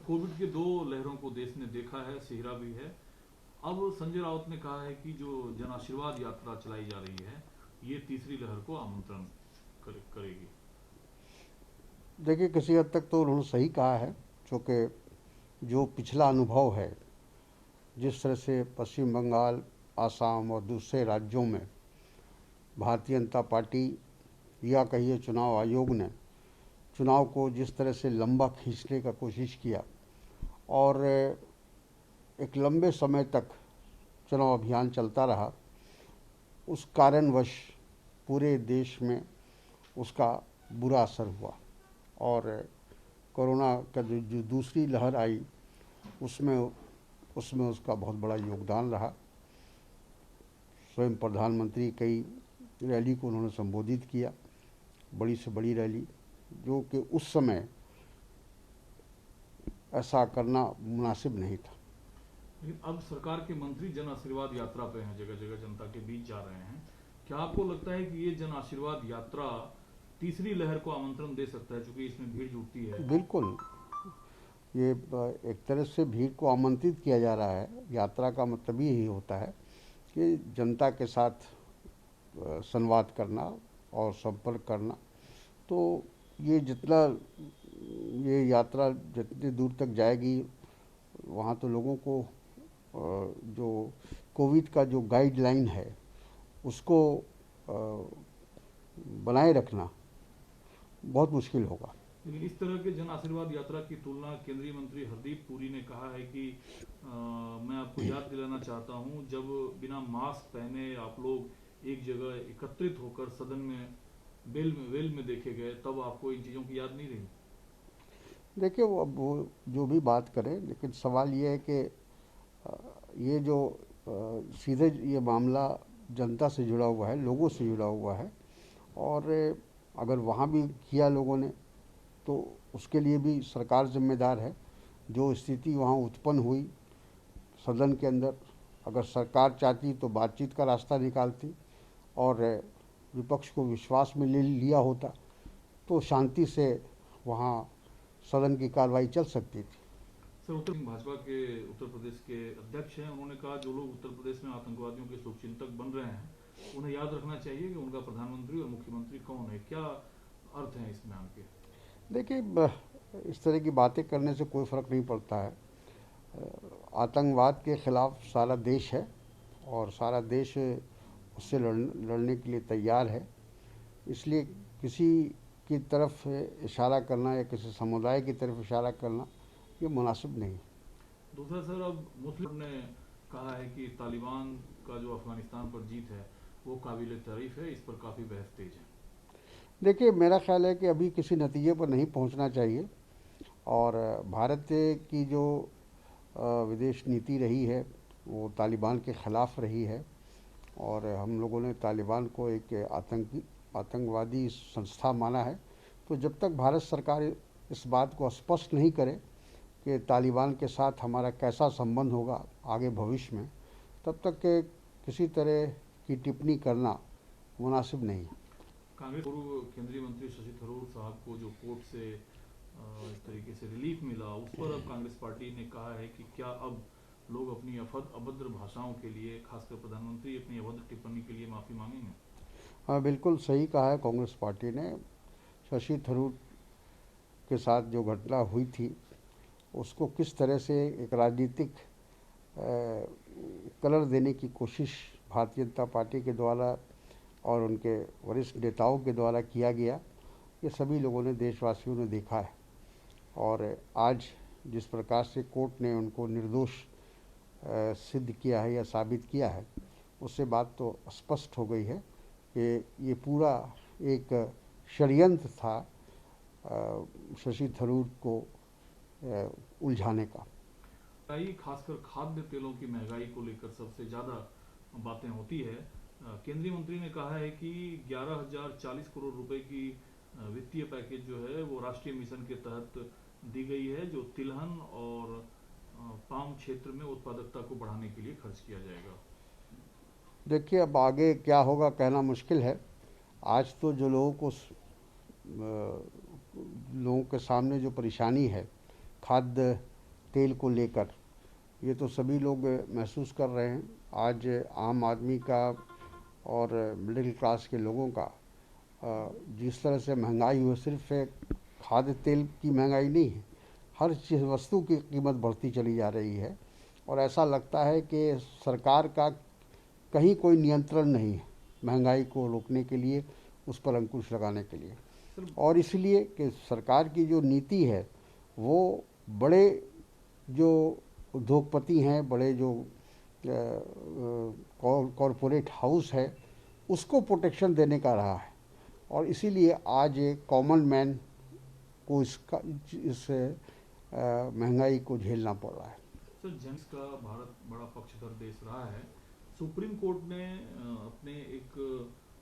Covid के 2 लहरों को देश ने देखा है, सेहरा भी है। अब संजय राउत ने कहा है कि जो जन आशीर्वाद यात्रा चलाई जा रही है, ये तीसरी लहर को आमंत्रण करेगी। देखिए, किसी हद तक तो उन्होंने सही कहा है, क्योंकि जो पिछला अनुभव है, जिस तरह से पश्चिम बंगाल, आसाम और दूसरे राज्यों में भारतीय जनता पार्टी या कहिए चुनाव आयोग ने चुनाव को जिस तरह से लंबा खींचने का कोशिश किया और एक लंबे समय तक चुनाव अभियान चलता रहा, उस कारणवश पूरे देश में उसका बुरा असर हुआ और कोरोना का जो दूसरी लहर आई उसमें उसमें उसका बहुत बड़ा योगदान रहा। स्वयं प्रधानमंत्री कई रैली को उन्होंने संबोधित किया, बड़ी से बड़ी रैली, जो कि उस समय ऐसा करना मुनासिब नहीं था। लेकिन अब सरकार के मंत्री जन आशीर्वाद यात्रा पे हैं, जगह जगह जनता के बीच जा रहे हैं। क्या आपको लगता है कि ये जन आशीर्वाद यात्रा तीसरी लहर को आमंत्रण दे सकता है, चूंकि इसमें भीड़ जुटती है? बिल्कुल, ये एक तरह से भीड़ को आमंत्रित किया जा रहा है। यात्रा का मतलब यही होता है कि जनता के साथ संवाद करना और संपर्क करना। तो ये ये यात्रा जितनी दूर तक जाएगी, वहाँ तो लोगों को जो कोविड का जो गाइडलाइन है उसको बनाए रखना बहुत मुश्किल होगा। लेकिन इस तरह के जन आशीर्वाद यात्रा की तुलना केंद्रीय मंत्री हरदीप पुरी ने कहा है कि मैं आपको याद दिलाना चाहता हूं, जब बिना मास्क पहने आप लोग एक जगह एकत्रित होकर सदन में वेल में देखे गए, तब आपको इन चीज़ों की याद नहीं रही? देखिए, वो जो भी बात करें, लेकिन सवाल ये है कि ये जो सीधे ये मामला जनता से जुड़ा हुआ है, लोगों से जुड़ा हुआ है, और अगर वहाँ भी किया लोगों ने तो उसके लिए भी सरकार जिम्मेदार है। जो स्थिति वहाँ उत्पन्न हुई सदन के अंदर, अगर सरकार चाहती तो बातचीत का रास्ता निकालती और विपक्ष को विश्वास में ले लिया होता तो शांति से वहाँ सदन की कार्रवाई चल सकती थी। सर, भाजपा के उत्तर प्रदेश के अध्यक्ष हैं, उन्होंने कहा जो लोग उत्तर प्रदेश में आतंकवादियों के शुभचिंतक बन रहे हैं, उन्हें याद रखना चाहिए कि उनका प्रधानमंत्री और मुख्यमंत्री कौन है। क्या अर्थ है इस बयान के? देखिए, इस तरह की बातें करने से कोई फ़र्क नहीं पड़ता है। आतंकवाद के ख़िलाफ़ सारा देश है और सारा देश उससे लड़ने के लिए तैयार है। इसलिए किसी की तरफ इशारा करना या किसी समुदाय की तरफ इशारा करना ये मुनासिब नहीं। दूसरा सर, अब मुस्लिम ने कहा है कि तालिबान का जो अफगानिस्तान पर जीत है वो काबिल तारीफ है, इस पर काफ़ी बहस तेज है। देखिए, मेरा ख्याल है कि अभी किसी नतीजे पर नहीं पहुंचना चाहिए और भारत की जो विदेश नीति रही है वो तालिबान के ख़िलाफ़ रही है और हम लोगों ने तालिबान को एक आतंकवादी संस्था माना है। तो जब तक भारत सरकार इस बात को स्पष्ट नहीं करे कि तालिबान के साथ हमारा कैसा संबंध होगा आगे भविष्य में, तब तक के किसी तरह की टिप्पणी करना मुनासिब नहीं है। कांग्रेस पूर्व केंद्रीय मंत्री शशि थरूर साहब को जो कोर्ट से इस तरीके से रिलीफ मिला, उस पर अब कांग्रेस पार्टी ने कहा है कि क्या अब लोग अपनी अभद्र भाषाओं के लिए, खासकर प्रधानमंत्री अपनी अभद्र टिप्पणी के लिए माफ़ी मांगेंगे? हाँ, बिल्कुल सही कहा है कांग्रेस पार्टी ने। शशि थरूर के साथ जो घटना हुई थी उसको किस तरह से एक राजनीतिक कलर देने की कोशिश भारतीय जनता पार्टी के द्वारा और उनके वरिष्ठ नेताओं के द्वारा किया गया, ये सभी लोगों ने, देशवासियों ने देखा है। और आज जिस प्रकार से कोर्ट ने उनको निर्दोष सिद्ध किया है या साबित किया है, उससे बात तो स्पष्ट हो गई है कि ये पूरा एक षड्यंत्र था शशि थरूर को उलझाने का। खासकर खाद्य तेलों की महंगाई को लेकर सबसे ज़्यादा बातें होती है। केंद्रीय मंत्री ने कहा है कि 11,040 करोड़ रुपए की वित्तीय पैकेज जो है वो राष्ट्रीय मिशन के तहत दी गई है, जो तिलहन और पाम क्षेत्र में उत्पादकता को बढ़ाने के लिए खर्च किया जाएगा। देखिए, अब आगे क्या होगा कहना मुश्किल है। आज तो जो लोगों के सामने जो परेशानी है खाद्य तेल को लेकर, ये तो सभी लोग महसूस कर रहे हैं। आज आम आदमी का और मिडिल क्लास के लोगों का जिस तरह से महंगाई हुई, सिर्फ खाद्य तेल की महंगाई नहीं है, हर चीज़ वस्तु की कीमत बढ़ती चली जा रही है। और ऐसा लगता है कि सरकार का कहीं कोई नियंत्रण नहीं है महंगाई को रोकने के लिए, उस पर अंकुश लगाने के लिए। सर, और इसलिए कि सरकार की जो नीति है वो बड़े जो उद्योगपति हैं, बड़े जो कॉरपोरेट हाउस है, उसको प्रोटेक्शन देने का रहा है। और इसीलिए आज कॉमन मैन को इस महंगाई को झेलना पड़ रहा है। सर, जेम्स का भारत बड़ा पक्षधर देश रहा है। सुप्रीम कोर्ट ने अपने एक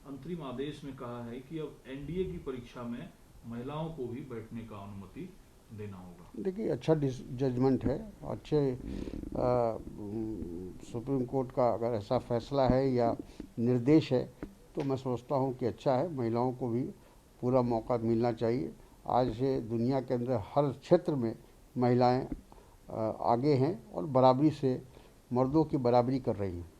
अंतरिम आदेश में कहा है कि अब एनडीए की परीक्षा में महिलाओं को भी बैठने का अनुमति देना होगा। देखिए, अच्छा जजमेंट है, अच्छे सुप्रीम कोर्ट का अगर ऐसा फैसला है या निर्देश है तो मैं समझता हूँ कि अच्छा है। महिलाओं को भी पूरा मौका मिलना चाहिए। आज से दुनिया के अंदर हर क्षेत्र में महिलाएं आगे हैं और बराबरी से मर्दों की बराबरी कर रही हैं।